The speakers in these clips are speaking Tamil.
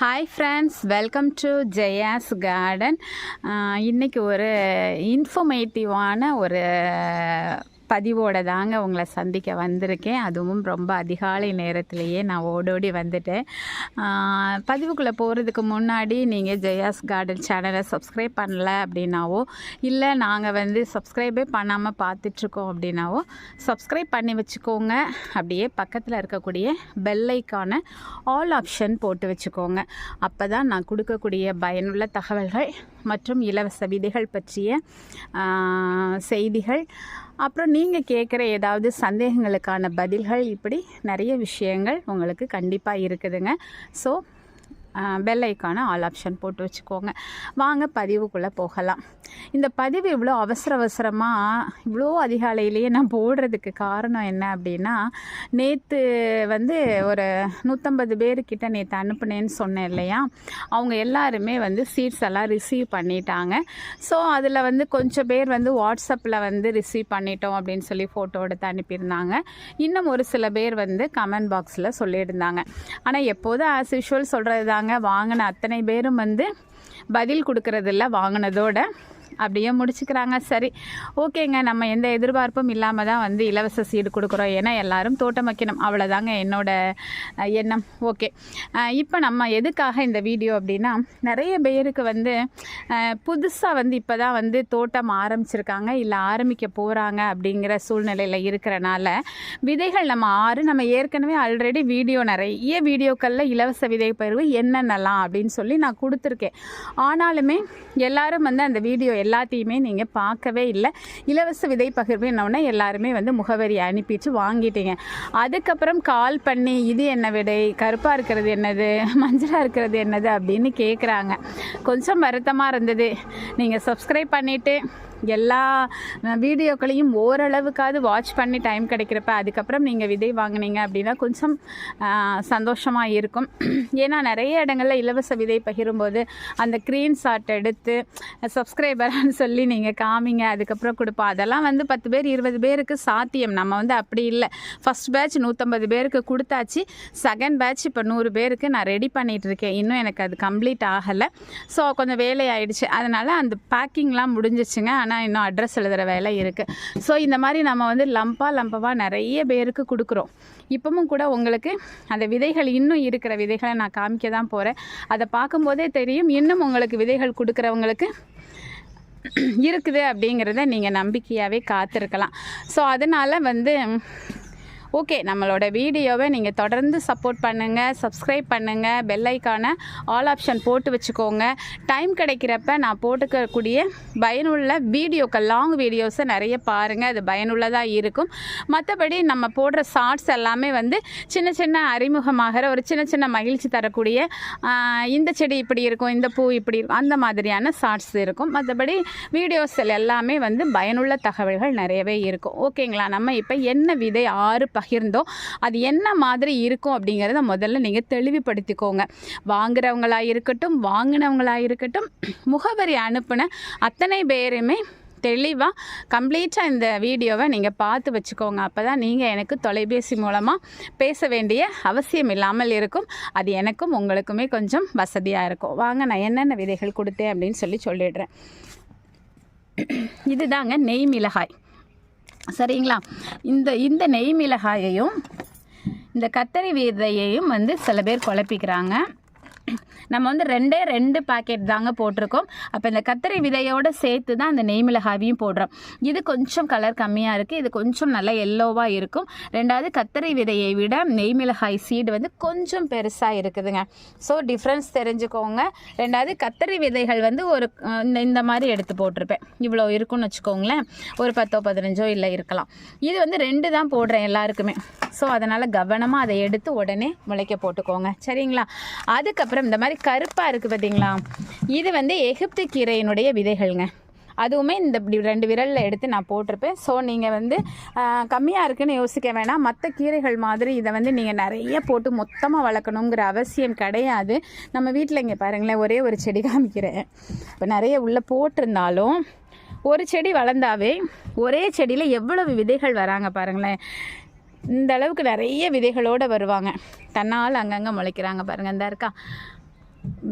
Hi friends, welcome to Jaya's garden. இன்றைக்கி ஒரு இன்ஃபர்மேட்டிவான ஒரு பதிவோடு தாங்க உங்களை சந்திக்க வந்திருக்கேன். அதுவும் ரொம்ப அதிகாலை நேரத்திலேயே நான் ஓடோடி வந்துட்டேன். பதிவுக்குள்ளே போகிறதுக்கு முன்னாடி நீங்கள் ஜெயாஸ் கார்டன் சேனலை சப்ஸ்கிரைப் பண்ணல அப்படின்னாவோ, இல்லை நாங்கள் சப்ஸ்கிரைபே பண்ணாமல் பார்த்துட்ருக்கோம் அப்படின்னாவோ சப்ஸ்கிரைப் பண்ணி வச்சுக்கோங்க. அப்படியே பக்கத்தில் இருக்கக்கூடிய பெல் ஐக்கான ஆல் ஆப்ஷன் போட்டு வச்சுக்கோங்க. அப்போ தான் நான் கொடுக்கக்கூடிய பயனுள்ள தகவல்கள் மற்றும் இலவச விதைகள் பற்றிய செய்திகள், அப்புறம் நீங்கள் கேட்குற ஏதாவது சந்தேகங்களுக்கான பதில்கள், இப்படி நிறைய விஷயங்கள் உங்களுக்கு கண்டிப்பாக இருக்குதுங்க. ஸோ பெல் ஐக்கான ஆல் ஆப்ஷன் போட்டு வச்சுக்கோங்க. வாங்க பதிவுக்குள்ளே போகலாம். இந்த பதிவு இவ்வளோ அவசரமாக இவ்வளோ அதிகாலையிலேயே நான் போடுறதுக்கு காரணம் என்ன அப்படின்னா, நேற்று ஒரு 150 பேர்கிட்ட நேற்று அனுப்புனேன்னு சொன்னேன் இல்லையா, அவங்க எல்லாருமே சீட்ஸ் எல்லாம் ரிசீவ் பண்ணிட்டாங்க. ஸோ அதில் கொஞ்சம் பேர் வாட்ஸ்அப்பில் ரிசீவ் பண்ணிட்டோம் அப்படின்னு சொல்லி ஃபோட்டோ எடுத்து அனுப்பியிருந்தாங்க. இன்னும் ஒரு சில பேர் கமெண்ட் பாக்ஸில் சொல்லியிருந்தாங்க. ஆனால் எப்போதும் ஆஸ் யூஷுவல் சொல்கிறது தாங்க, வாங்கின அத்தனை பேரும் பதில் கொடுக்கறதில்ல, வாங்கினதோட அப்படியே முடிச்சுக்கிறாங்க. சரி, ஓகேங்க, நம்ம எந்த எதிர்பார்ப்பும் இல்லாமல் தான் இலவச சீடு கொடுக்குறோம். ஏன்னா எல்லாரும் தோட்டம் வைக்கணும், அவ்வளோதாங்க என்னோட எண்ணம். ஓகே, இப்போ நம்ம எதுக்காக இந்த வீடியோ அப்படின்னா, நிறைய பேருக்கு புதுசாக இப்போ தான் தோட்டம் ஆரம்பிச்சிருக்காங்க, இல்லை ஆரம்பிக்க போகிறாங்க அப்படிங்கிற சூழ்நிலையில் இருக்கிறனால விதைகள் நம்ம ஏற்கனவே ஆல்ரெடி நிறைய வீடியோக்களில் இலவச விதை பயிர்வு என்னென்னலாம் அப்படின்னு சொல்லி நான் கொடுத்துருக்கேன். ஆனாலுமே எல்லாரும் அந்த வீடியோ எல்லாத்தையுமே நீங்கள் பார்க்கவே இல்லை. இலவச விதை பகிர்வு என்னன்னா எல்லாருமே முகவரி அனுப்பிட்டு வாங்கிட்டீங்க. அதுக்கப்புறம் கால் பண்ணி இது என்ன விதை, கருப்பாக இருக்கிறது என்னது, மஞ்சளாக இருக்கிறது என்னது அப்படின்னு கேட்குறாங்க. கொஞ்சம் வருத்தமாக இருந்தது. நீங்கள் சப்ஸ்கிரைப் பண்ணிவிட்டு எல்லா வீடியோக்களையும் ஓரளவுக்காவது வாட்ச் பண்ணி டைம் கிடைக்கிறப்ப அதுக்கப்புறம் நீங்கள் விதை வாங்கினீங்க அப்படின்னா கொஞ்சம் சந்தோஷமாக இருக்கும். ஏன்னா நிறைய இடங்களில் இலவச விதை பகிரும்போது அந்த ஸ்க்ரீன்ஷாட் எடுத்து சப்ஸ்கிரைபர்னு சொல்லி நீங்கள் காமிங்க, அதுக்கப்புறம் கொடுப்போம். அதெல்லாம் 10 பேர் 20 பேருக்கு சாத்தியம். நம்ம அப்படி இல்லை. ஃபஸ்ட் பேட்ச் 150 பேருக்கு கொடுத்தாச்சு. செகண்ட் பேட்ச் இப்போ 100 பேருக்கு நான் ரெடி பண்ணிகிட்ருக்கேன். இன்னும் எனக்கு அது கம்ப்ளீட் ஆகலை. ஸோ கொஞ்சம் வேலை ஆகிடுச்சு. அதனால் அந்த பேக்கிங்லாம் முடிஞ்சிச்சுங்க. ஆனால் இன்னும் அட்ரஸ் எழுதுகிற வேலை இருக்குது. ஸோ இந்த மாதிரி நம்ம லம்பாக நிறைய பேருக்கு கொடுக்குறோம். இப்பவும் கூட உங்களுக்கு அந்த விதைகள் இன்னும் இருக்கிற விதைகளை நான் காமிக்க தான் போகிறேன். அதை பார்க்கும்போதே தெரியும் இன்னும் உங்களுக்கு விதைகள் கொடுக்குறவங்களுக்கு இருக்குது அப்படிங்கிறத நீங்கள் நம்பிக்கையாகவே காத்திருக்கலாம். ஸோ அதனால் ஓகே, நம்மளோட வீடியோவை நீங்கள் தொடர்ந்து சப்போர்ட் பண்ணுங்கள், சப்ஸ்கிரைப் பண்ணுங்கள், பெல் ஐக்கான ஆல் ஆப்ஷன் போட்டு வச்சுக்கோங்க. டைம் கிடைக்கிறப்ப நான் போட்டுக்கக்கூடிய பயனுள்ள வீடியோக்கள், லாங் வீடியோஸை நிறைய பாருங்கள், அது பயனுள்ளதாக இருக்கும். மற்றபடி நம்ம போடுற ஷார்ட்ஸ் எல்லாமே சின்ன சின்ன அறிமுகமாகிற ஒரு சின்ன மகிழ்ச்சி தரக்கூடிய இந்த செடி இப்படி இருக்கும், இந்த பூ இப்படி இருக்கும், அந்த மாதிரியான ஷார்ட்ஸ் இருக்கும். மற்றபடி வீடியோஸ் எல்லாமே பயனுள்ள தகவல்கள் நிறையவே இருக்கும். ஓகேங்களா? நம்ம இப்போ என்ன விதை 6 பகிர்ந்தோம், அது என்ன மாதிரி இருக்கும் அப்படிங்கிறத முதல்ல நீங்கள் தெளிவுபடுத்திக்கோங்க. வாங்குறவங்களாக இருக்கட்டும், வாங்கினவங்களாக இருக்கட்டும், முகவரி அனுப்பின அத்தனை பேருமே தெளிவாக கம்ப்ளீட்டாக இந்த வீடியோவை நீங்கள் பார்த்து வச்சுக்கோங்க. அப்போ தான் நீங்கள் எனக்கு தொலைபேசி மூலமாக பேச வேண்டிய அவசியம் இல்லாமல் இருக்கும். அது எனக்கும் உங்களுக்குமே கொஞ்சம் வசதியாக இருக்கும். வாங்க, நான் என்னென்ன விதைகள் கொடுத்தேன் அப்படின்னு சொல்லிடுறேன். இதுதாங்க நெய் மிளகாய். சரிங்களா? இந்த நெய் மிளகாயையும் இந்த கத்தரி விதையையும் சில பேர் குழப்பிக்கிறாங்க. நம்ம 2 பாக்கெட் தாங்க போட்டிருக்கோம். அப்போ இந்த கத்தரி விதையோடு சேர்த்து தான் அந்த நெய் மிளகாவையும் போடுறோம். இது கொஞ்சம் கலர் கம்மியாக இருக்குது, இது கொஞ்சம் நல்லா எல்லோவாக இருக்கும். ரெண்டாவது கத்தரி விதையை விட நெய் மிளகாய் சீடு கொஞ்சம் பெருசாக இருக்குதுங்க. ஸோ டிஃப்ரென்ஸ் தெரிஞ்சுக்கோங்க. ரெண்டாவது கத்தரி விதைகள் ஒரு இந்த மாதிரி எடுத்து போட்டிருப்பேன். இவ்வளோ இருக்குன்னு வச்சுக்கோங்களேன், ஒரு 10-15 இல்லை இருக்கலாம். இது 2 தான் போடுறேன் எல்லாருக்குமே. ஸோ அதனால் கவனமாக அதை எடுத்து உடனே முளைக்க போட்டுக்கோங்க. சரிங்களா? அதுக்கப்புறம் இந்த மாதிரி கருப்பாக இருக்குது பார்த்தீங்களா, இது எகிப்து கீரையினுடைய விதைகள்ங்க. அதுவுமே இந்த இப்படி 2 விரலில் எடுத்து நான் போட்டிருப்பேன். ஸோ நீங்கள் கம்மியாக இருக்குதுன்னு யோசிக்க வேணாம். மற்ற கீரைகள் மாதிரி இதை நீங்கள் நிறைய போட்டு மொத்தமாக வளர்க்கணுங்கிற அவசியம் கிடையாது. நம்ம வீட்டில் இங்கே பாருங்களேன், ஒரே ஒரு செடி காமிக்கிறேன். இப்போ நிறைய உள்ளே போட்டிருந்தாலும் ஒரு செடி வளர்ந்தாவே ஒரே செடியில் எவ்வளவு விதைகள் வராங்க பாருங்களேன். இந்த அளவுக்கு நிறைய விதைகளோடு வருவாங்க. தன்னால் அங்கங்கே முளைக்கிறாங்க பாருங்கள். இந்த இருக்கா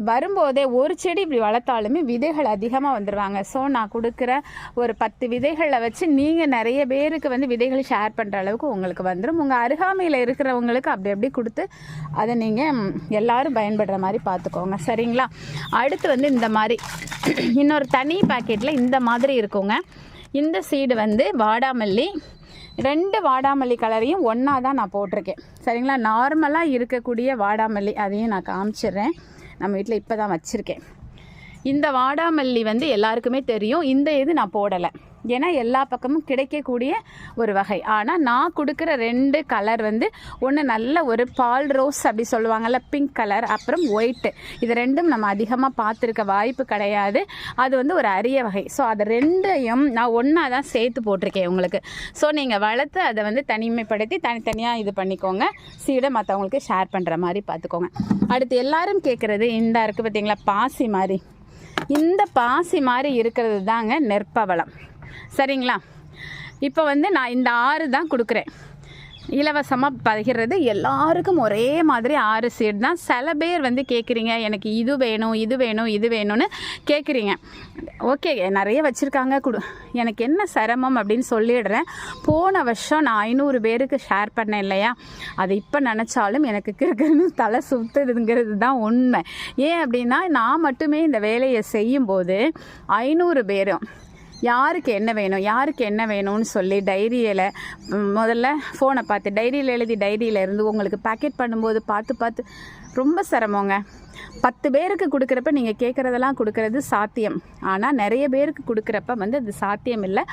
வரும்போதே ஒரு செடி இப்படி வளர்த்தாலுமே விதைகள் அதிகமாக வந்துடுவாங்க. ஸோ நான் கொடுக்குற ஒரு 10 விதைகளை வச்சு நீங்கள் நிறைய பேருக்கு வந்து விதைகள் ஷேர் பண்ணுற அளவுக்கு உங்களுக்கு வந்துடும். உங்கள் அருகாமையில் இருக்கிறவங்களுக்கு அப்படி அப்படி கொடுத்து அதை நீங்கள் எல்லோரும் பயன்படுற மாதிரி பார்த்துக்கோங்க. சரிங்களா? அடுத்து வந்து இந்த மாதிரி இன்னொரு தனி பாக்கெட்டில் இந்த மாதிரி இருக்குங்க. இந்த சீடு வந்து வாடாமல்லி, 2 வாடாமல்லி கலரையும் ஒன்றா தான் நான் போட்டிருக்கேன். சரிங்களா? நார்மலாக இருக்கக்கூடிய வாடாமல்லி அதையும் நான் காமிச்சிடுறேன். நம்ம வீட்டில் இப்போ தான் வச்சுருக்கேன். இந்த வாடாமல்லி வந்து எல்லாருக்குமே தெரியும். இந்த இது நான் போடலை, ஏன்னா எல்லா பக்கமும் கிடைக்கக்கூடிய ஒரு வகை. ஆனால் நான் கொடுக்குற 2 கலர் வந்து ஒன்று நல்ல ஒரு பால் ரோஸ் அப்படி சொல்லுவாங்கள்ல, பிங்க் கலர், அப்புறம் ஒயிட்டு. இது 2ம் நம்ம அதிகமாக பார்த்துருக்க வாய்ப்பு கிடையாது. அது வந்து ஒரு அரிய வகை. ஸோ அது 2ஐயும் நான் ஒன்றா தான் சேர்த்து போட்டிருக்கேன் உங்களுக்கு. ஸோ நீங்கள் வளர்த்து அதை வந்து தனிமைப்படுத்தி தனித்தனியாக இது பண்ணிக்கோங்க. சீடை மற்றவங்களுக்கு ஷேர் பண்ணுற மாதிரி பார்த்துக்கோங்க. அடுத்து எல்லாரும் கேட்குறது இந்த இருக்குது பார்த்தீங்களா, பாசி மாதிரி. இந்த பாசி மாதிரி இருக்கிறது தாங்க நெற்பவளம். சரிங்களா? இப்போ வந்து நான் இந்த 6 தான் கொடுக்குறேன். இலவசமாக பகிர்றது எல்லாருக்கும் ஒரே மாதிரி 6 சீட் தான். சில பேர் வந்து கேட்குறீங்க, எனக்கு இது வேணும் இது வேணும் இது வேணும்னு கேட்குறீங்க. ஓகே, நிறைய வச்சுருக்காங்க, எனக்கு என்ன சிரமம் அப்படின்னு சொல்லிடுறேன். போன வருஷம் நான் 500 பேருக்கு ஷேர் பண்ணேன் இல்லையா, அது இப்போ நினச்சாலும் எனக்கு கிறுக்குன்னு தலை சுற்றுதுங்கிறது தான் உண்மை. ஏன் அப்படின்னா, நான் மட்டுமே இந்த வேலையை செய்யும்போது 500 பேரும் யாருக்கு என்ன வேணும் யாருக்கு என்ன வேணும்னு சொல்லி டைரியில் முதல்ல ஃபோனை பார்த்து டைரியில் எழுதி டைரியில் இருந்து உங்களுக்கு பேக்கெட் பண்ணும்போது பார்த்து ரொம்ப சிரமங்க. 10 பேருக்கு கொடுக்குறப்ப நீங்கள் கேட்குறதெல்லாம் கொடுக்கறது சாத்தியம். ஆனால் நிறைய பேருக்கு கொடுக்குறப்ப வந்து அது சாத்தியம் இல்லை.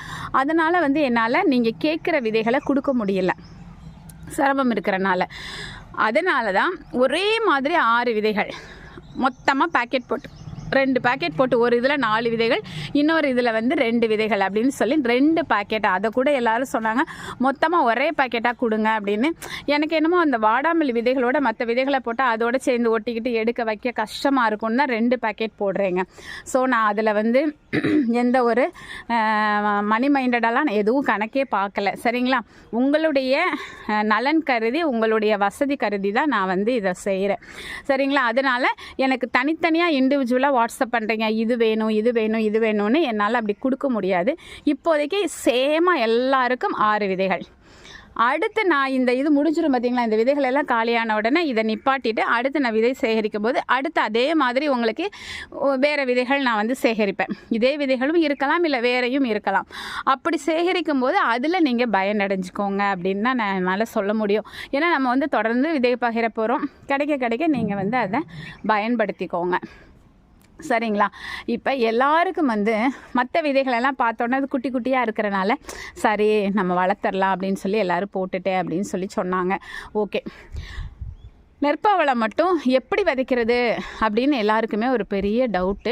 அதனால் வந்து என்னால் நீங்கள் கேட்குற விதைகளை கொடுக்க முடியல, சிரமம் இருக்கிறனால. அதனால தான் ஒரே மாதிரி 6 விதைகள் மொத்தமாக பேக்கெட் போட்டு 2 பேக்கெட் போட்டு, ஒரு இதில் 4 விதைகள், இன்னொரு இதில் வந்து 2 விதைகள் அப்படின்னு சொல்லி 2 பேக்கெட். அதை கூட எல்லாரும் சொன்னாங்க மொத்தமாக ஒரே பேக்கெட்டாக கொடுங்க அப்படின்னு. எனக்கு என்னமோ அந்த வாடாமல்லி விதைகளோட மற்ற விதைகளை போட்டால் அதோடு சேர்ந்து ஒட்டிக்கிட்டு எடுக்க வைக்க கஷ்டமாக இருக்கும்னு தான் 2 பேக்கெட் போடுறேங்க. ஸோ நான் அதில் வந்து எந்த ஒரு மணி மைண்டடெல்லாம் எதுவும் கணக்கே பார்க்கல. சரிங்களா? உங்களுடைய நலன் கருதி, உங்களுடைய வசதி கருதி தான் நான் வந்து இதை செய்கிறேன். சரிங்களா? அதனால் எனக்கு தனித்தனியாக இண்டிவிஜுவலாக வாட்ஸ்அப் பண்ணுறீங்க, இது வேணும் இது வேணும் இது வேணும்னு என்னால் அப்படி கொடுக்க முடியாது. இப்போதைக்கு சேமாக எல்லாருக்கும் 6 விதைகள். அடுத்து நான் இந்த இது முடிஞ்சிடும் பார்த்தீங்களா, இந்த விதைகள் எல்லாம் காலியான உடனே இதை நிப்பாட்டிட்டு அடுத்து நான் விதை சேகரிக்கும் போது அடுத்து அதே மாதிரி உங்களுக்கு வேறு விதைகள் நான் வந்து சேகரிப்பேன். இதே விதைகளும் இருக்கலாம், இல்லை வேறையும் இருக்கலாம். அப்படி சேகரிக்கும் போது அதில் நீங்கள் பயனடைஞ்சிக்கோங்க அப்படின்னு தான் நான் என்னால் சொல்ல முடியும். ஏன்னா நம்ம வந்து தொடர்ந்து விதை பகிர போகிறோம். கிடைக்க நீங்கள் வந்து அதை பயன்படுத்திக்கோங்க. சரிங்களா? இப்போ எல்லாருக்கும் வந்து மற்ற விதைகளெல்லாம் பார்த்தோன்னா அது குட்டி குட்டியாக இருக்கிறனால சரி நம்ம வளர்த்துடலாம் அப்படின்னு சொல்லி எல்லோரும் போட்டுட்டேன் அப்படின்னு சொல்லி சொன்னாங்க. ஓகே, நெற்பவளம் மட்டும் எப்படி விதைக்கிறது அப்படின்னு எல்லாருக்குமே ஒரு பெரிய டவுட்டு.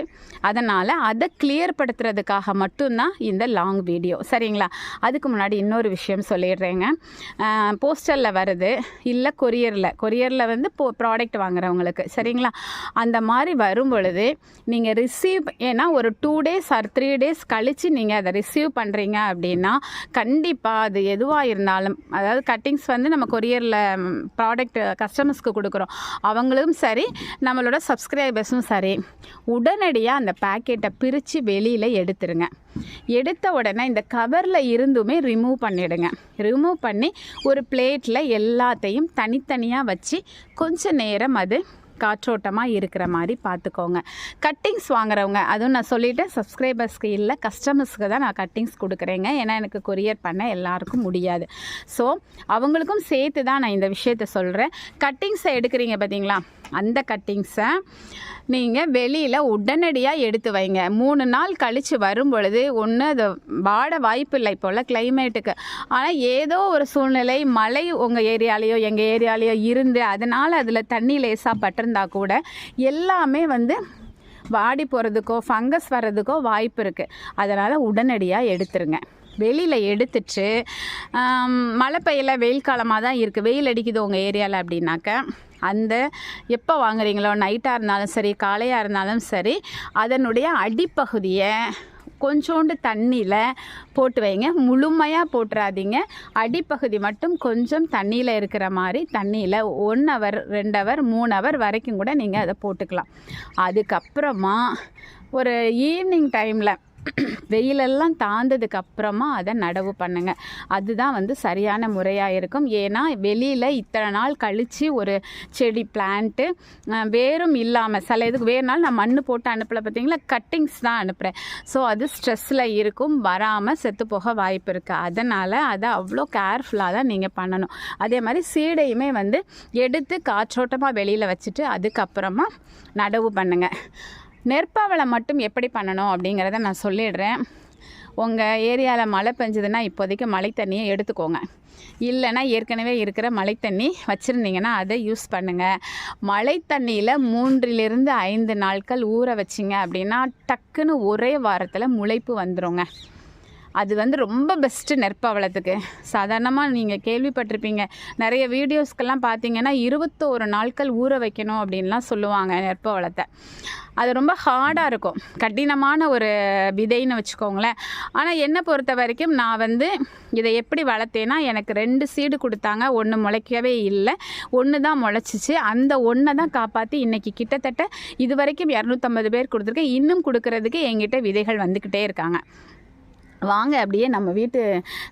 அதனால் அதை கிளியர் படுத்துறதுக்காக மட்டும்தான் இந்த லாங் வீடியோ. சரிங்களா? அதுக்கு முன்னாடி இன்னொரு விஷயம் சொல்லிடுறேங்க. போஸ்டரில் வருது, இல்லை கொரியரில் வந்து ப்ராடக்ட் வாங்குறவங்களுக்கு. சரிங்களா? அந்த மாதிரி வரும் பொழுது நீங்கள் ரிசீவ், ஏன்னா ஒரு 2 days ஆர் 3 days கழித்து நீங்கள் அதை ரிசீவ் பண்ணுறீங்க அப்படின்னா கண்டிப்பாக அது எதுவாக இருந்தாலும், அதாவது கட்டிங்ஸ் வந்து நம்ம கொரியரில் ப்ராடக்ட் கஸ்டமர்ஸ்க்கு கொடுக்குறோம், அவங்களும் சரி நம்மளோட சப்ஸ்கிரைபர்ஸும் சரி, உடனடியாக அந்த பேக்கெட்டை பிரித்து வெளியில் எடுத்துருங்க. எடுத்த உடனே இந்த கவரில் இருந்துமே ரிமூவ் பண்ணிவிடுங்க. ரிமூவ் பண்ணி ஒரு பிளேட்டில் எல்லாத்தையும் தனித்தனியாக வச்சு கொஞ்சம் நேரம் அது காற்றோட்டமாக இருக்கிற மாதிரி பார்த்துக்கோங்க. கட்டிங்ஸ் வாங்குறவங்க, அதுவும் நான் சொல்லிவிட்டேன், சப்ஸ்கிரைபர்ஸ்க்கு இல்லை கஸ்டமர்ஸ்க்கு தான் நான் கட்டிங்ஸ் கொடுக்குறேங்க. ஏன்னா எனக்கு கொரியர் பண்ண எல்லாருக்கும் முடியாது. ஸோ அவங்களுக்கும் சேர்த்து தான் நான் இந்த விஷயத்த சொல்கிறேன். கட்டிங்ஸை எடுக்கிறீங்க பார்த்தீங்களா, அந்த கட்டிங்ஸை நீங்கள் வெளியில் உடனடியாக எடுத்து வைங்க. 3 நாள் கழித்து வரும் பொழுது ஒன்று அது வாட வாய்ப்பு இல்லை இப்போ உள்ள கிளைமேட்டுக்கு. ஆனால் ஏதோ ஒரு சூழ்நிலை, மழை உங்கள் ஏரியாலேயோ எங்கள் ஏரியாலேயோ இருந்து அதனால் அதில் தண்ணி லேசாக பட்டிருந்தா கூட எல்லாமே வந்து வாடி போகிறதுக்கோ ஃபங்கஸ் வர்றதுக்கோ வாய்ப்பு இருக்குது. அதனால் உடனடியாக எடுத்துருங்க. வெளியில் எடுத்துட்டு, மழை பெய்யல வெயில் காலமாக தான் இருக்குது, வெயில் அடிக்குது உங்கள் ஏரியாவில் அப்படின்னாக்க அந்த எப்போ வாங்குறீங்களோ, நைட்டாக இருந்தாலும் சரி காலையாக இருந்தாலும் சரி, அதனுடைய அடிப்பகுதியை கொஞ்சோண்டு தண்ணியில் போட்டு வைங்க. முழுமையாக போட்டுறாதீங்க. அடிப்பகுதி மட்டும் கொஞ்சம் தண்ணியில் இருக்கிற மாதிரி தண்ணியில் 1 ஹவர் 2 ஹவர் 3 ஹவர் வரைக்கும் கூட நீங்கள் அதை போட்டுக்கலாம். அதுக்கப்புறமா ஒரு ஈவினிங் டைமில் வெயிலெல்லாம் தாழ்ந்ததுக்கு அப்புறமா அதை நடவு பண்ணுங்க. அதுதான் வந்து சரியான முறையாக இருக்கும். ஏன்னா வெளியில் இத்தனை நாள் கழித்து ஒரு செடி பிளான்ட்டு வேரும் இல்லாமல் சில இதுக்கு வேறுனாலும் நான் மண் போட்டு அனுப்பலை, பார்த்தீங்களா, கட்டிங்ஸ் தான் அனுப்புகிறேன். ஸோ அது ஸ்ட்ரெஸ்ஸில் இருக்கும், வராமல் செத்து போக வாய்ப்பு இருக்குது. அதனால் அதை அவ்வளோ கேர்ஃபுல்லாக தான் நீங்கள் பண்ணணும். அதே மாதிரி சீடையுமே வந்து எடுத்து காற்றோட்டமாக வெளியில் வச்சுட்டு அதுக்கப்புறமா நடவு பண்ணுங்கள். நெற்பவளை மட்டும் எப்படி பண்ணணும் அப்படிங்கிறத நான் சொல்லிடுறேன். உங்கள் ஏரியாவில் மழை பெஞ்சதுன்னா இப்போதைக்கு மழை தண்ணியை எடுத்துக்கோங்க. இல்லைன்னா ஏற்கனவே இருக்கிற மழை தண்ணி வச்சுருந்தீங்கன்னா அதை யூஸ் பண்ணுங்கள். மழை தண்ணியில் 3 to 5 நாட்கள் ஊற வச்சிங்க அப்படின்னா டக்குன்னு ஒரே வாரத்தில் முளைப்பு வந்துடுங்க. அது வந்து ரொம்ப பெஸ்ட்டு நெற்பவளத்துக்கு. சாதாரணமாக நீங்கள் கேள்விப்பட்டிருப்பீங்க, நிறைய வீடியோஸ்க்கெல்லாம் பார்த்தீங்கன்னா 21 நாட்கள் ஊற வைக்கணும் அப்படின்லாம் சொல்லுவாங்க நெற்பவளத்தை. அது ரொம்ப ஹார்டாக இருக்கும், கடினமான ஒரு விதைன்னு வச்சுக்கோங்களேன். ஆனால் என்னை பொறுத்த வரைக்கும் நான் வந்து இதை எப்படி வளர்த்தேன்னா, எனக்கு 2 சீடு கொடுத்தாங்க, 1 முளைக்கவே இல்லை, 1 தான் முளைச்சிச்சு. அந்த 1 தான் காப்பாற்றி இன்றைக்கி கிட்டத்தட்ட இது வரைக்கும் 250 பேர் கொடுத்துருக்கேன். இன்னும் கொடுக்கறதுக்கு என்கிட்ட விதைகள் வந்துக்கிட்டே இருக்காங்க. வாங்க அப்படியே நம்ம வீட்டு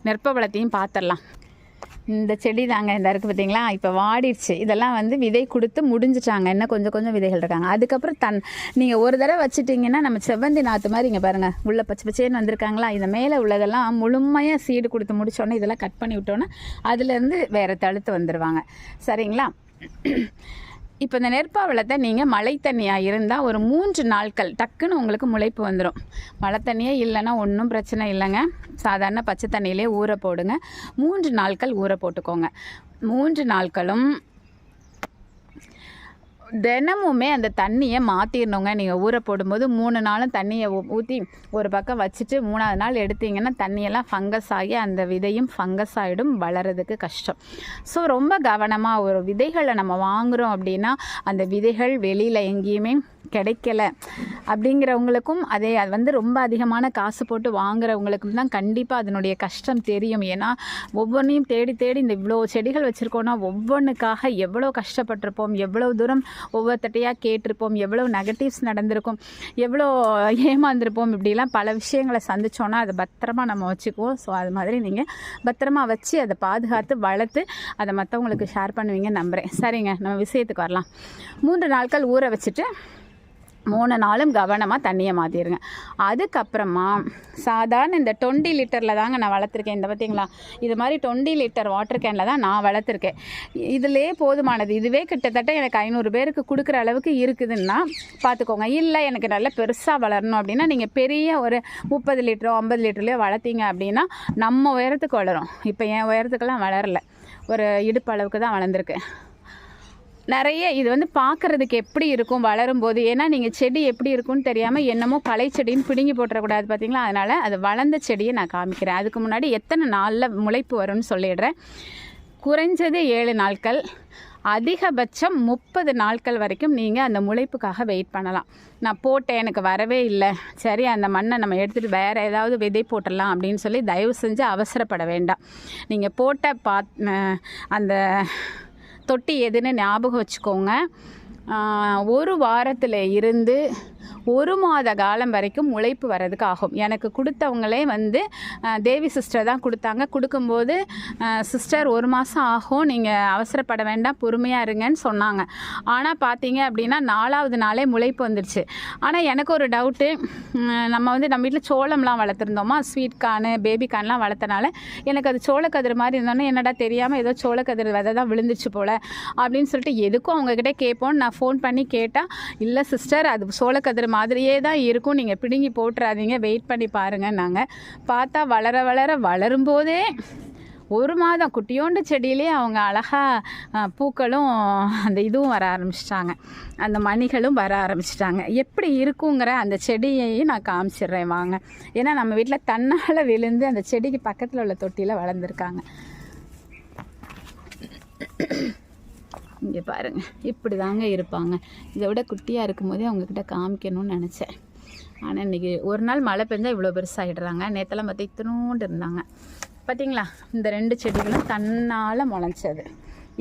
நெற்பவளத்தையும் பார்த்துடலாம். இந்த செடி தாங்க இந்த இருக்குது பார்த்தீங்களா, இப்போ வாடிடுச்சு. இதெல்லாம் வந்து விதை கொடுத்து முடிஞ்சிட்டாங்க, இன்னும் கொஞ்சம் கொஞ்சம் விதைகள் இருக்காங்க. அதுக்கப்புறம் நீங்கள் ஒரு தடவை வச்சுட்டிங்கன்னா நம்ம செவ்வந்தி நாற்று மாதிரி இங்கே பாருங்கள் உள்ள பச்சை பச்சேன்னு வந்திருக்காங்களா. இந்த மேலே உள்ளதெல்லாம் முழுமையாக சீடு கொடுத்து முடித்தோன்னே இதெல்லாம் கட் பண்ணி விட்டோன்னா அதுலேருந்து வேறு தழுத்து வந்துடுவாங்க. சரிங்களா? இப்போ இந்த நெற்பவளத்தை நீங்கள் மழை தண்ணியாக இருந்தால் ஒரு 3 நாட்கள் டக்குன்னு உங்களுக்கு முளைப்பு வந்துடும். மழை தண்ணியே இல்லைன்னா ஒன்றும் பிரச்சனை இல்லைங்க, சாதாரண பச்சை தண்ணியிலே ஊற போடுங்க. 3 நாட்கள் ஊற போட்டுக்கோங்க. 3 நாட்களும் தினமுமே அந்த தண்ணியை மாற்றிடணுங்க. நீங்கள் ஊற போடும்போது 3 நாளும் தண்ணியை ஊற்றி ஒரு பக்கம் வச்சுட்டு 3ஆவது நாள் எடுத்திங்கன்னா தண்ணியெல்லாம் ஃபங்கஸ் ஆகி அந்த விதையும் ஃபங்கஸ் ஆகிடும், வளர்கிறதுக்கு கஷ்டம். ஸோ ரொம்ப கவனமாக ஒரு விதைகளை நம்ம வாங்குகிறோம் அப்படின்னா அந்த விதைகள் வெளியில் எங்கேயுமே கிடைக்கல அப்படிங்கிறவங்களுக்கும் அது வந்து ரொம்ப அதிகமான காசு போட்டு வாங்குறவங்களுக்கும் தான் கண்டிப்பாக அதனுடைய கஷ்டம் தெரியும். ஏன்னா ஒவ்வொன்றையும் தேடி தேடி இந்த இவ்வளோ செடிகள் வச்சுருக்கோன்னா ஒவ்வொன்றுக்காக எவ்வளோ கஷ்டப்பட்டிருப்போம், எவ்வளோ தூரம் ஒவ்வொருத்தட்டையாக கேட்டிருப்போம், எவ்வளோ நெகட்டிவ்ஸ் நடந்திருக்கும், எவ்வளோ ஏமாந்துருப்போம். இப்படிலாம் பல விஷயங்களை சந்தித்தோன்னா அதை பத்திரமா நம்ம வச்சுக்குவோம். ஸோ அது மாதிரி நீங்கள் பத்திரமா வச்சு அதை பாதுகாத்து வளர்த்து அதை மற்றவங்களுக்கு ஷேர் பண்ணுவீங்க நம்புகிறேன். சரிங்க, நம்ம விஷயத்துக்கு வரலாம். 3 நாட்கள் ஊற வச்சுட்டு 3 நாளும் கவனமாக தண்ணியை மாற்றிடுங்க. அதுக்கப்புறமா சாதாரண இந்த 20 லிட்டரில் தாங்க நான் வளர்த்துருக்கேன். இந்த பார்த்தீங்களா, இது மாதிரி 20 லிட்டர் வாட்டர் கேனில் தான் நான் வளர்த்துருக்கேன். இதிலே போதுமானது. இதுவே கிட்டத்தட்ட எனக்கு 500 பேருக்கு கொடுக்குற அளவுக்கு இருக்குதுன்னா பார்த்துக்கோங்க. இல்லை எனக்கு நல்லா பெருசாக வளரணும் அப்படின்னா நீங்கள் பெரிய ஒரு 30 லிட்டரோ 50 லிட்டர்லையோ வளர்த்தீங்க அப்படின்னா நம்ம உயரத்துக்கு வளரும். இப்போ என் உயரத்துக்கெல்லாம் வளரல, ஒரு இடுப்பு அளவுக்கு தான் வளர்ந்துருக்கு. நிறைய இது வந்து பார்க்குறதுக்கு எப்படி இருக்கும் வளரும்போது, ஏன்னா நீங்கள் செடி எப்படி இருக்குன்னு தெரியாமல் என்னமோ களை செடின்னு பிடுங்கி போட்டுறக்கூடாது பார்த்தீங்களா. அதனால் அது வளர்ந்த செடியை நான் காமிக்கிறேன். அதுக்கு முன்னாடி எத்தனை நாளில் முளைப்பு வரும்னு சொல்லிடுறேன். குறைஞ்சது 7 நாட்கள், அதிகபட்சம் 30 நாட்கள் வரைக்கும் நீங்கள் அந்த முளைப்புக்காக வெயிட் பண்ணலாம். நான் போட்டேன் எனக்கு வரவே இல்லை, சரி அந்த மண்ணை நம்ம எடுத்துகிட்டு வேறு ஏதாவது விதை போட்டுடலாம் அப்படின்னு சொல்லி தயவு செஞ்சு அவசரப்பட வேண்டாம். நீங்கள் போட்ட அந்த தொட்டி எதுன்னு ஞாபகம் வச்சுக்கோங்க. 1 வாரத்தில் இருந்து 1 மாத காலம் வரைக்கும் உழைப்பு வர்றதுக்கு ஆகும். எனக்கு கொடுத்தவங்களே வந்து தேவி சிஸ்டர் தான் கொடுத்தாங்க. கொடுக்கும்போது சிஸ்டர் 1 மாதம் ஆகும், நீங்கள் அவசரப்பட வேண்டாம், பொறுமையாக இருங்கன்னு சொன்னாங்க. ஆனால் பார்த்தீங்க அப்படின்னா 4ஆவது நாளே முளைப்பு வந்துடுச்சு. ஆனால் எனக்கு ஒரு டவுட்டு, நம்ம வீட்டில் சோளம்லாம் வளர்த்துருந்தோமா, ஸ்வீட் கார்னு பேபி கார்ன்லாம் வளர்த்தனால எனக்கு அது சோளக்கதிர் மாதிரி இருந்தோன்னே என்னடா தெரியாமல் ஏதோ சோளக்கதிர் விதை தான் விழுந்துச்சு போல் அப்படின்னு சொல்லிட்டு எதுக்கும் அவங்கக்கிட்ட கேட்போன்னு நான் ஃபோன் பண்ணி கேட்டால், இல்லை சிஸ்டர் அது சோளக்கதிர் மாதிரியே தான் இருக்கும், நீங்கள் பிடுங்கி போட்டுறாதீங்க, வெயிட் பண்ணி பாருங்கள். நாங்கள் பார்த்தா வளரும்போதே 1 மாதம் குட்டியோண்டு செடியிலே அவங்க அழகாக பூக்களும் அந்த இதுவும் வர ஆரம்பிச்சிட்டாங்க, அந்த மணிகளும் வர ஆரம்பிச்சிட்டாங்க. எப்படி இருக்குங்கிற அந்த செடியையும் நான் காமிச்சிடுறேன் வாங்க. ஏன்னா நம்ம வீட்டில் தன்னால் விழுந்து அந்த செடிக்கு பக்கத்தில் உள்ள தொட்டியில் வளர்ந்துருக்காங்க. இங்கே பாருங்கள், இப்படி தாங்க இருப்பாங்க. இதை விட குட்டியாக இருக்கும்போதே அவங்கக்கிட்ட காமிக்கணும்னு நினச்சேன். ஆனால் இன்றைக்கி ஒரு நாள் மழை பெஞ்சால் இவ்வளோ பெருசாகிடுறாங்க. நேற்றெல்லாம் பார்த்து இத்தினோண்டு இருந்தாங்க. பார்த்திங்களா, இந்த 2 செடிகளும் தன்னால் முளைச்சது.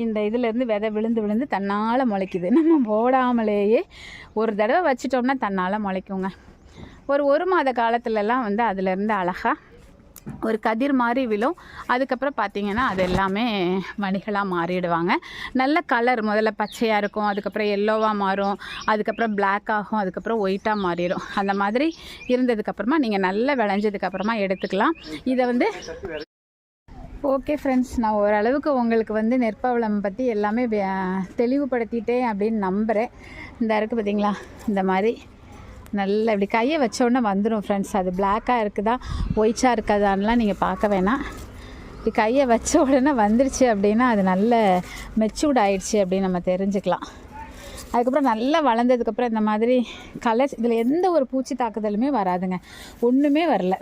இந்த இதிலேருந்து விதை விழுந்து தன்னால் முளைக்குது. நம்ம போடாமலேயே ஒரு தடவை வச்சிட்டோம்னா தன்னால் முளைக்குங்க. ஒரு மாத காலத்துலலாம் வந்து அதிலேருந்து அழகாக ஒரு கதிர் மாதிரி விழும். அதுக்கப்புறம் பார்த்திங்கன்னா அது எல்லாமே மணிகளாக மாறிடுவாங்க. நல்ல கலர் முதல்ல பச்சையாக இருக்கும், அதுக்கப்புறம் எல்லோவாக மாறும், அதுக்கப்புறம் பிளாக் ஆகும், அதுக்கப்புறம் ஒயிட்டாக மாறிடும். அந்த மாதிரி இருந்ததுக்கப்புறமா நீங்கள் நல்லா விளைஞ்சதுக்கப்புறமா எடுத்துக்கலாம். இதை வந்து ஓகே ஃப்ரெண்ட்ஸ், நான் ஓரளவுக்கு உங்களுக்கு வந்து நெற்பவளம் பற்றி எல்லாமே தெளிவுபடுத்திட்டேன் அப்படின்னு நம்புகிறேன். இந்த இருக்குது பார்த்திங்களா, இந்த மாதிரி நல்லா இப்படி கையை வச்சோடனே வந்துடும் ஃப்ரெண்ட்ஸ். அது பிளாக்காக இருக்குதா ஒயிட்டாக இருக்காதான்லாம் நீங்கள் பார்க்க வேணாம். இப்படி கையை வச்ச உடனே வந்துருச்சு அப்படின்னா அது நல்ல மெச்சூர்ட் ஆகிடுச்சு அப்படின்னு நம்ம தெரிஞ்சுக்கலாம். அதுக்கப்புறம் நல்லா வளர்ந்ததுக்கப்புறம் இந்த மாதிரி கலர், இதில் எந்த ஒரு பூச்சி தாக்குதலுமே வராதுங்க, ஒன்றுமே வரல.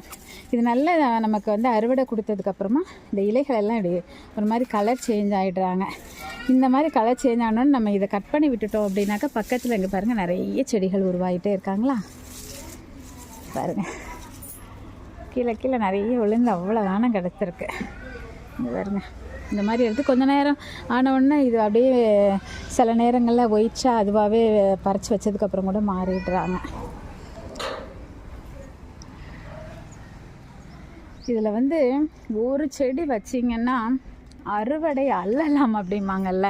இது நல்ல நமக்கு வந்து அறுவடை கொடுத்ததுக்கப்புறமா இந்த இலைகள் எல்லாம் இப்படி ஒரு மாதிரி கலர் சேஞ்ச் ஆகிடுறாங்க. இந்த மாதிரி கலர் சேஞ்ச் ஆனோன்னு நம்ம இதை கட் பண்ணி விட்டுட்டோம் அப்படின்னாக்கா பக்கத்தில் இங்கே பாருங்கள் நிறைய செடிகள் உருவாகிட்டே இருக்காங்களா. பாருங்கள், கீழே நிறைய விழுந்து அவ்வளோ தானம் கிடச்சிருக்கு. இந்த பாருங்கள், இந்த மாதிரி எடுத்து கொஞ்சம் நேரம் ஆனவுடனே இது அப்படியே சில நேரங்களில் ஒயிச்சா அதுவாகவே பறித்து வச்சதுக்கப்புறம் கூட மாறிடுறாங்க. இதில் வந்து ஒரு செடி வச்சிங்கன்னா அறுவடை அல்லலாம் அப்படிம்பாங்கல்ல,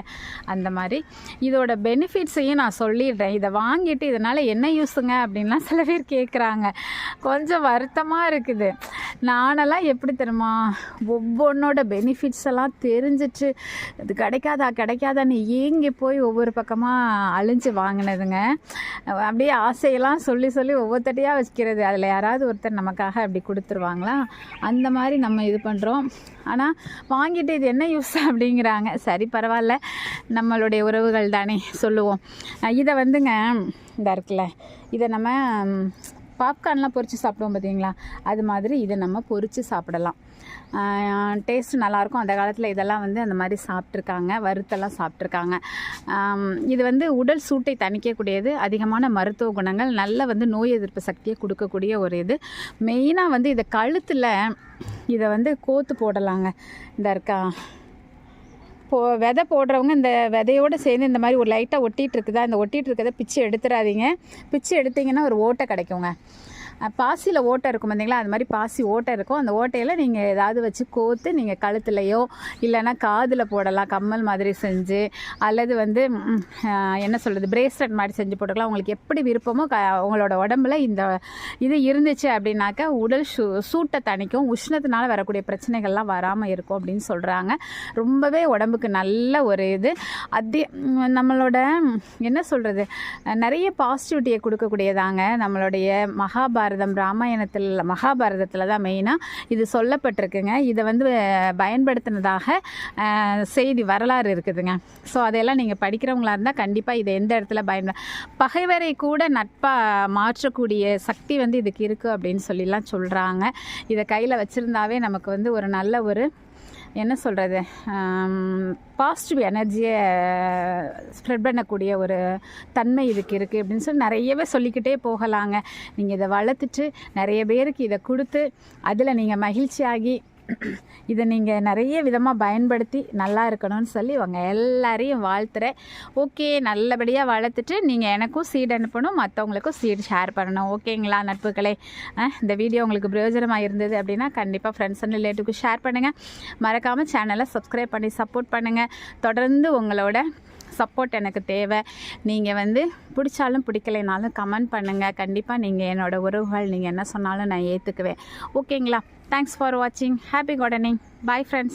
அந்த மாதிரி இதோட பெனிஃபிட்ஸையும் நான் சொல்லிடுறேன். இதை வாங்கிட்டு இதனால் என்ன யூஸுங்க அப்படின்லாம் சில பேர் கேட்குறாங்க. கொஞ்சம் வருத்தமாக இருக்குது. நானெல்லாம் எப்படி தெரியுமா, ஒவ்வொன்றோட பெனிஃபிட்ஸ் எல்லாம் தெரிஞ்சிட்டு இது கிடைக்காதான்னு ஏங்கி போய் ஒவ்வொரு பக்கமாக அழிஞ்சு வாங்கினதுங்க. அப்படியே ஆசையெல்லாம் சொல்லி ஒவ்வொருத்தட்டையாக வச்சுக்கிறது. அதில் யாராவது ஒருத்தர் நமக்காக அப்படி கொடுத்துருவாங்களா, அந்த மாதிரி நம்ம இது பண்ணுறோம். ஆனால் வாங்கிட்டு இது என்ன யூஸ் அப்படிங்கிறாங்க. சரி பரவாயில்ல, நம்மளுடைய உறவுகள் தானே சொல்லுவோம். இதை வந்துங்க இந்த இருக்குல்ல, இதை நம்ம பாப்கார்ன்லாம் பொரித்து சாப்பிடுவோம் பார்த்தீங்களா, அது மாதிரி இதை நம்ம பொரித்து சாப்பிடலாம். டேஸ்ட்டு நல்லாயிருக்கும். அந்த காலத்தில் இதெல்லாம் வந்து அந்த மாதிரி சாப்பிட்ருக்காங்க, வறுத்தெல்லாம் சாப்பிட்ருக்காங்க. இது வந்து உடல் சூட்டை தணிக்கக்கூடியது, அதிகமான மருத்துவ குணங்கள், நல்ல வந்து நோய் எதிர்ப்பு சக்தியை கொடுக்கக்கூடிய ஒரு இது. மெயினாக வந்து இதை கழுத்தில் இதை வந்து கோத்து போடலாங்க. இந்த இருக்கா விதை போடுறவங்க இந்த விதையோடு சேர்ந்து இந்த மாதிரி ஒரு லைட்டாக ஒட்டிகிட்டு இருக்குதா, இந்த ஒட்டிகிட்டு இருக்கிறத பிச்சு எடுத்துடாதீங்க. பிச்சு எடுத்திங்கன்னா ஒரு ஓட்டை கிடைக்குங்க. பாசியில் ஓட்டை இருக்கும் பார்த்தீங்களா, அது மாதிரி பாசி ஓட்டை இருக்கும். அந்த ஓட்டையில் நீங்கள் ஏதாவது வச்சு கோத்து நீங்கள் கழுத்துலையோ இல்லைன்னா காதில் போடலாம், கம்மல் மாதிரி செஞ்சு, அல்லது வந்து என்ன சொல்கிறது பிரேஸ்லெட் மாதிரி செஞ்சு போட்டுக்கலாம். உங்களுக்கு எப்படி விருப்பமோ உங்களோட உடம்புல இந்த இது இருந்துச்சு அப்படின்னாக்கா உடல் சூட்டை தணிக்கும், உஷ்ணத்தினால வரக்கூடிய பிரச்சனைகள்லாம் வராமல் இருக்கும் அப்படின்னு சொல்கிறாங்க. ரொம்பவே உடம்புக்கு நல்ல ஒரு இது. அதே நம்மளோட என்ன சொல்கிறது நிறைய பாசிட்டிவிட்டியை கொடுக்கக்கூடியதாங்க. நம்மளுடைய மகாபாரதத்தில் தான் மெயினாக இது சொல்லப்பட்டிருக்குங்க. இதை வந்து பயன்படுத்தினதாக செய்தி வரலாறு இருக்குதுங்க. ஸோ அதையெல்லாம் நீங்கள் படிக்கிறவங்களா இருந்தால் கண்டிப்பாக இதை எந்த இடத்துல பகைவரை கூட நட்பாக மாற்றக்கூடிய சக்தி வந்து இதுக்கு இருக்குது அப்படின்னு சொல்லிலாம் சொல்கிறாங்க. இதை கையில் வச்சுருந்தாவே நமக்கு வந்து ஒரு நல்ல ஒரு என்ன சொல்கிறது பாசிட்டிவ் எனர்ஜியை ஸ்ப்ரெட் பண்ணக்கூடிய ஒரு தன்மை இதுக்கு இருக்குது அப்படின்னு சொல்லி நிறையவே சொல்லிக்கிட்டே போகலாங்க. நீங்கள் இதை வளர்த்துட்டு நிறைய பேருக்கு இதை கொடுத்து அதில் நீங்கள் மகிழ்ச்சியாகி இதை நீங்கள் நிறைய விதமாக பயன்படுத்தி நல்லா இருக்கணும்னு சொல்லி அவங்க எல்லாரையும் வாழ்த்துறேன். ஓகே, நல்லபடியாக வளர்த்துட்டு நீங்கள் எனக்கும் சீட் அனுப்பணும், மற்றவங்களுக்கும் சீட் ஷேர் பண்ணணும். ஓகேங்களா நட்புகளே, இந்த வீடியோ உங்களுக்கு பிரயோஜனமாக இருந்தது அப்படின்னா கண்டிப்பாக ஃப்ரெண்ட்ஸ் அண்ட் ரிலேட்டிவ்க்கு ஷேர் பண்ணுங்கள். மறக்காமல் சேனலை சப்ஸ்கிரைப் பண்ணி சப்போர்ட் பண்ணுங்கள். தொடர்ந்து உங்களோட சப்போர்ட் எனக்கு தேவை. நீங்கள் வந்து பிடிச்சாலும் பிடிக்கலைனாலும் கமெண்ட் பண்ணுங்கள். கண்டிப்பாக நீங்கள் என்னோடய உறவுகள் நீங்கள் என்ன சொன்னாலும் நான் ஏற்றுக்குவேன். ஓகேங்களா? தேங்க்ஸ் ஃபார் வாட்சிங். Happy gardening. Bye friends.